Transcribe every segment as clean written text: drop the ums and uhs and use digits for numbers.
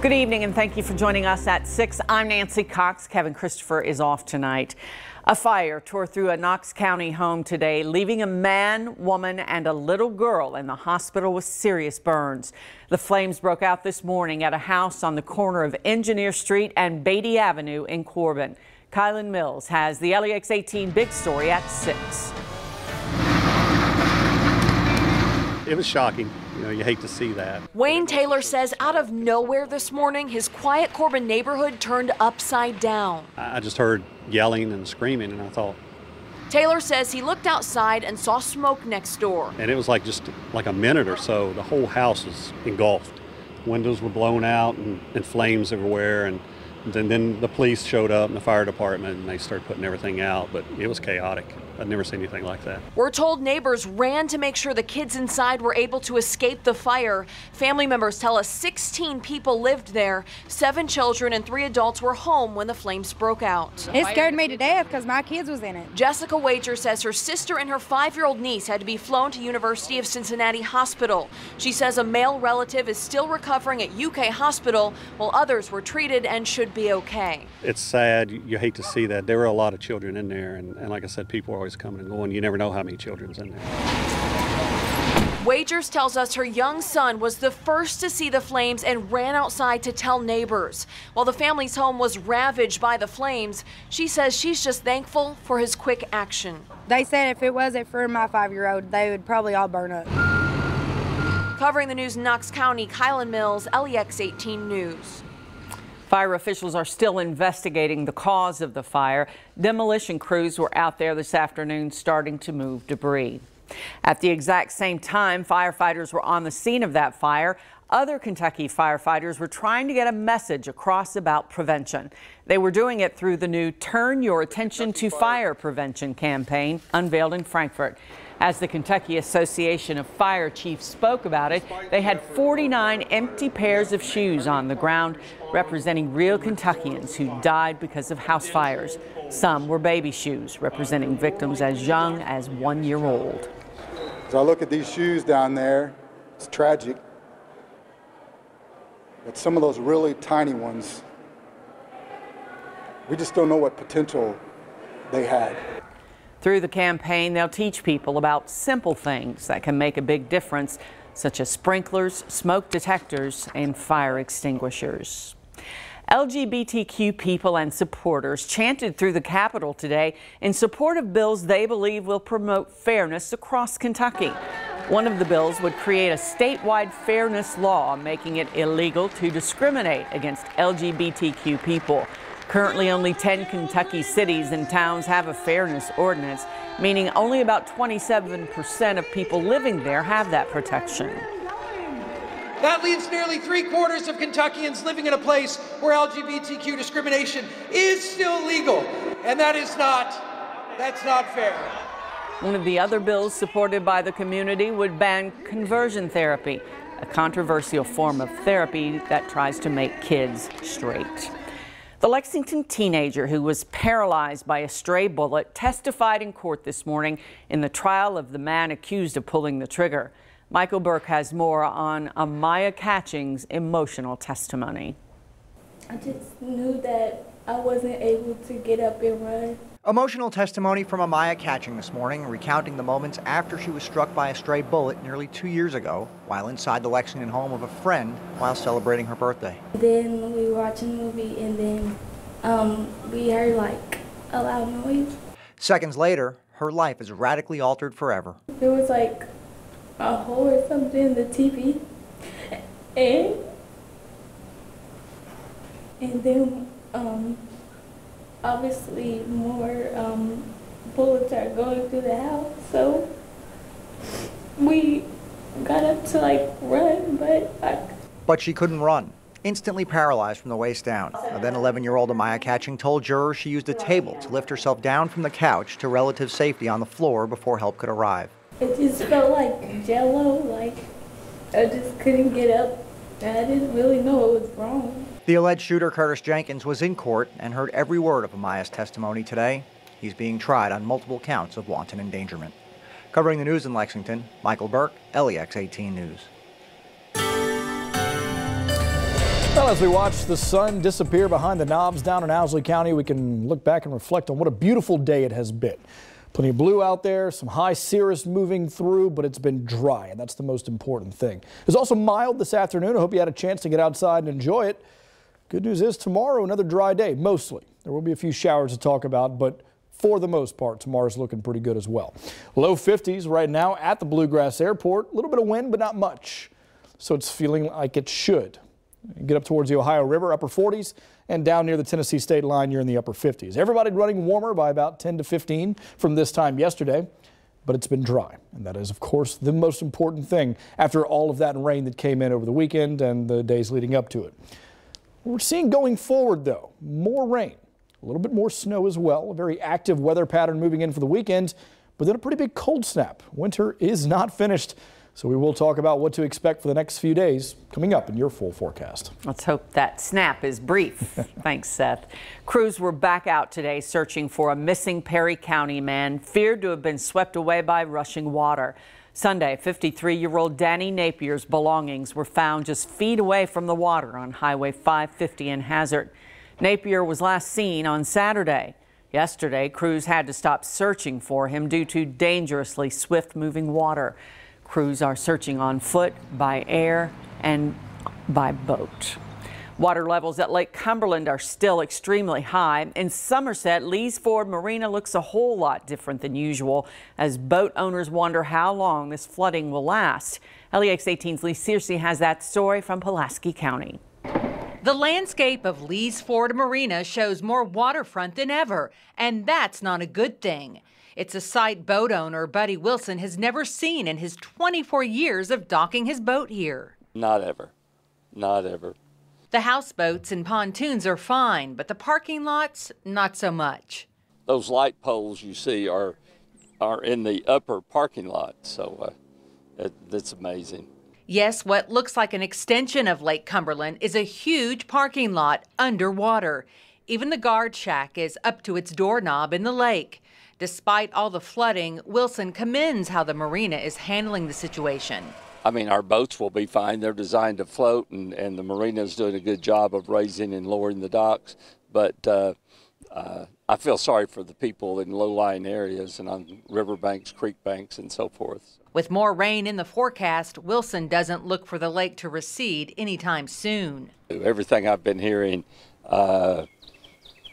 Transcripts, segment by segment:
Good evening and thank you for joining us at 6. I'm Nancy Cox. Kevin Christopher is off tonight. A fire tore through a Knox County home today, leaving a man, woman, and a little girl in the hospital with serious burns. The flames broke out this morning at a house on the corner of Engineer Street and Beatty Avenue in Corbin. Kylan Mills has the LEX 18 big story at 6. It was shocking. You know, you hate to see that. Wayne Taylor says out of nowhere this morning, his quiet Corbin neighborhood turned upside down. I just heard yelling and screaming, and I thought. Taylor says he looked outside and saw smoke next door. And it was like just like a minute or so, the whole house was engulfed. Windows were blown out and flames everywhere. And then the police showed up and the fire department, and they started putting everything out, but it was chaotic. I'd never seen anything like that. We're told neighbors ran to make sure the kids inside were able to escape the fire. Family members tell us 16 people lived there. 7 children and 3 adults were home when the flames broke out. It scared me to death because my kids was in it. Jessica Wager says her sister and her 5-year-old niece had to be flown to University of Cincinnati Hospital. She says a male relative is still recovering at UK Hospital while others were treated and should be okay. It's sad. You hate to see that. There were a lot of children in there, and like I said, people were always coming and going. You never know how many children's in there. Wagers tells us her young son was the first to see the flames and ran outside to tell neighbors. While the family's home was ravaged by the flames, she says she's just thankful for his quick action. They said if it wasn't for my 5-year-old, they would probably all burn up. Covering the news in Knox County, Kylan Mills, LEX 18 News. Fire officials are still investigating the cause of the fire. Demolition crews were out there this afternoon starting to move debris. At the exact same time, firefighters were on the scene of that fire. Other Kentucky firefighters were trying to get a message across about prevention. They were doing it through the new Turn Your Attention to Fire Prevention campaign unveiled in Frankfort. As the Kentucky Association of Fire Chiefs spoke about it, they had 49 empty pairs of shoes on the ground, representing real Kentuckians who died because of house fires. Some were baby shoes, representing victims as young as 1 year old. As I look at these shoes down there, it's tragic. But some of those really tiny ones, we just don't know what potential they had. Through the campaign, they'll teach people about simple things that can make a big difference, such as sprinklers, smoke detectors, and fire extinguishers. LGBTQ people and supporters chanted through the Capitol today in support of bills they believe will promote fairness across Kentucky. One of the bills would create a statewide fairness law, making it illegal to discriminate against LGBTQ people. Currently, only 10 Kentucky cities and towns have a fairness ordinance, meaning only about 27% of people living there have that protection. That leaves nearly 3/4 of Kentuckians living in a place where LGBTQ discrimination is still legal, and that's not fair. One of the other bills supported by the community would ban conversion therapy, a controversial form of therapy that tries to make kids straight. The Lexington teenager who was paralyzed by a stray bullet testified in court this morning in the trial of the man accused of pulling the trigger. Michael Burke has more on Amaya Catching's emotional testimony. I just knew that I wasn't able to get up and run. Emotional testimony from Amaya Catching this morning, recounting the moments after she was struck by a stray bullet nearly 2 years ago while inside the Lexington home of a friend while celebrating her birthday. Then we were watching a movie and then we heard like a loud noise. Seconds later, her life is radically altered forever. There was like a hole or something in the TV and then obviously more bullets are going through the house, so we got up to like run, but she couldn't run, instantly paralyzed from the waist down. A then 11-year-old Amaya Catching told jurors she used a table to lift herself down from the couch to relative safety on the floor before help could arrive. It just felt like jello, like I just couldn't get up. I didn't really know what was wrong. The alleged shooter, Curtis Jenkins, was in court and heard every word of Amaya's testimony today. He's being tried on multiple counts of wanton endangerment. Covering the news in Lexington, Michael Burke, LEX 18 News. Well, as we watch the sun disappear behind the knobs down in Owsley County, we can look back and reflect on what a beautiful day it has been. Plenty of blue out there, some high cirrus moving through, but it's been dry, and that's the most important thing. It was also mild this afternoon. I hope you had a chance to get outside and enjoy it. Good news is tomorrow, another dry day, mostly. There will be a few showers to talk about, but for the most part, tomorrow's looking pretty good as well. Low 50s right now at the Bluegrass Airport. A little bit of wind, but not much. So it's feeling like it should. Get up towards the Ohio River, upper 40s, and down near the Tennessee state line, you're in the upper 50s. Everybody running warmer by about 10 to 15 from this time yesterday, but it's been dry. And that is, of course, the most important thing after all of that rain that came in over the weekend and the days leading up to it. We're seeing going forward, though, more rain, a little bit more snow as well, a very active weather pattern moving in for the weekend, but then a pretty big cold snap. Winter is not finished. So we will talk about what to expect for the next few days coming up in your full forecast. Let's hope that snap is brief. Thanks, Seth. Crews were back out today searching for a missing Perry County man feared to have been swept away by rushing water. Sunday, 53-year-old Danny Napier's belongings were found just feet away from the water on Highway 550 in Hazard. Napier was last seen on Saturday. Yesterday, crews had to stop searching for him due to dangerously swift-moving water. Crews are searching on foot, by air, and by boat. Water levels at Lake Cumberland are still extremely high. In Somerset, Lee's Ford Marina looks a whole lot different than usual as boat owners wonder how long this flooding will last. LEX 18's Lee Searcy has that story from Pulaski County. The landscape of Lee's Ford Marina shows more waterfront than ever, and that's not a good thing. It's a sight boat owner Buddy Wilson has never seen in his 24 years of docking his boat here. Not ever. Not ever. The houseboats and pontoons are fine, but the parking lots, not so much. Those light poles you see are in the upper parking lot, so that's amazing. Yes, what looks like an extension of Lake Cumberland is a huge parking lot underwater. Even the guard shack is up to its doorknob in the lake. Despite all the flooding, Wilson commends how the marina is handling the situation. I mean, our boats will be fine. They're designed to float, and the marina is doing a good job of raising and lowering the docks. But I feel sorry for the people in low-lying areas and on riverbanks, creek banks, and so forth. With more rain in the forecast, Wilson doesn't look for the lake to recede anytime soon. Everything I've been hearing,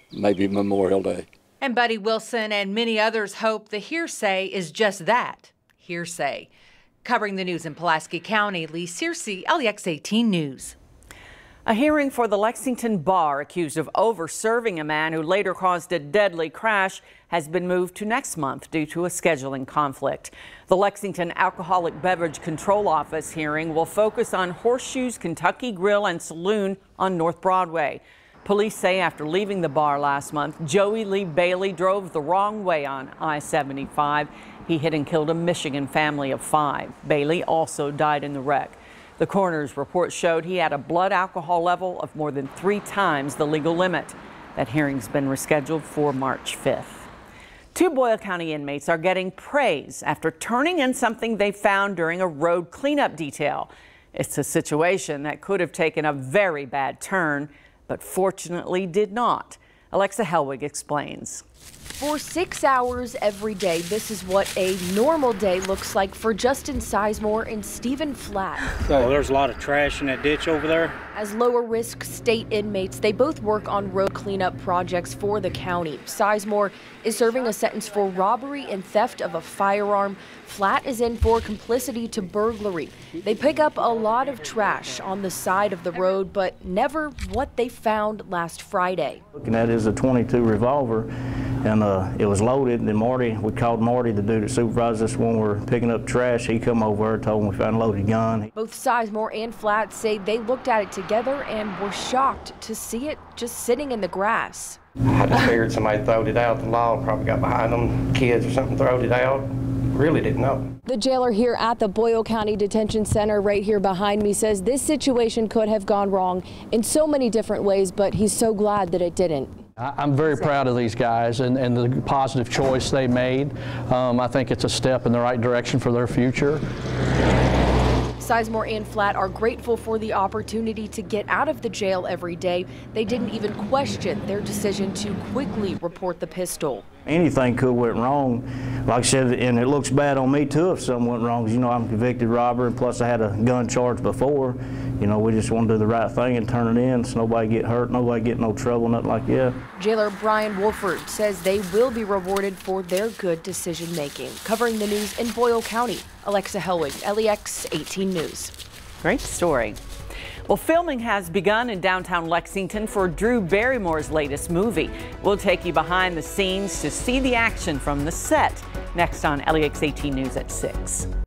maybe Memorial Day. And Buddy Wilson and many others hope the hearsay is just that, hearsay. Covering the news in Pulaski County, Lee Searcy, LEX 18 News. A hearing for the Lexington bar accused of over-serving a man who later caused a deadly crash has been moved to next month due to a scheduling conflict. The Lexington Alcoholic Beverage Control Office hearing will focus on Horseshoes Kentucky Grill and Saloon on North Broadway. Police say after leaving the bar last month, Joey Lee Bailey drove the wrong way on I-75. He hit and killed a Michigan family of 5. Bailey also died in the wreck. The coroner's report showed he had a blood alcohol level of more than 3 times the legal limit. That hearing's been rescheduled for March 5th. 2 Boyle County inmates are getting praise after turning in something they found during a road cleanup detail. It's a situation that could have taken a very bad turn, but fortunately did not. Alexa Helwig explains. For 6 hours every day, this is what a normal day looks like for Justin Sizemore and Stephen Flatt. So there's a lot of trash in that ditch over there. As lower risk state inmates, they both work on road cleanup projects for the county. Sizemore is serving a sentence for robbery and theft of a firearm. Flatt is in for complicity to burglary. They pick up a lot of trash on the side of the road, but never what they found last Friday. Looking at it is a .22 revolver, and it was loaded. And then we called Marty, the dude that supervised us when we were picking up trash. He come over and told him we found a loaded gun. Both Sizemore and Flatt say they looked at it together and were shocked to see it just sitting in the grass. I just figured somebody throwed it out. The law probably got behind them. Kids or something throwed it out. Really didn't know. The jailer here at the Boyle County Detention Center right here behind me says this situation could have gone wrong in so many different ways, but he's so glad that it didn't. I'm very proud of these guys and the positive choice they made. I think it's a step in the right direction for their future. Sizemore and Flatt are grateful for the opportunity to get out of the jail every day. They didn't even question their decision to quickly report the pistol. Anything could have went wrong. Like I said, and it looks bad on me too if something went wrong, because, you know, I'm a convicted robber, and plus I had a gun charge before. You know, we just want to do the right thing and turn it in so nobody get hurt, nobody get no trouble, nothing like that. Jailer Brian Wolford says they will be rewarded for their good decision making. Covering the news in Boyle County, Alexa Helwig, LEX 18 News. Great story. Well, filming has begun in downtown Lexington for Drew Barrymore's latest movie. We'll take you behind the scenes to see the action from the set. Next on LEX 18 News at 6.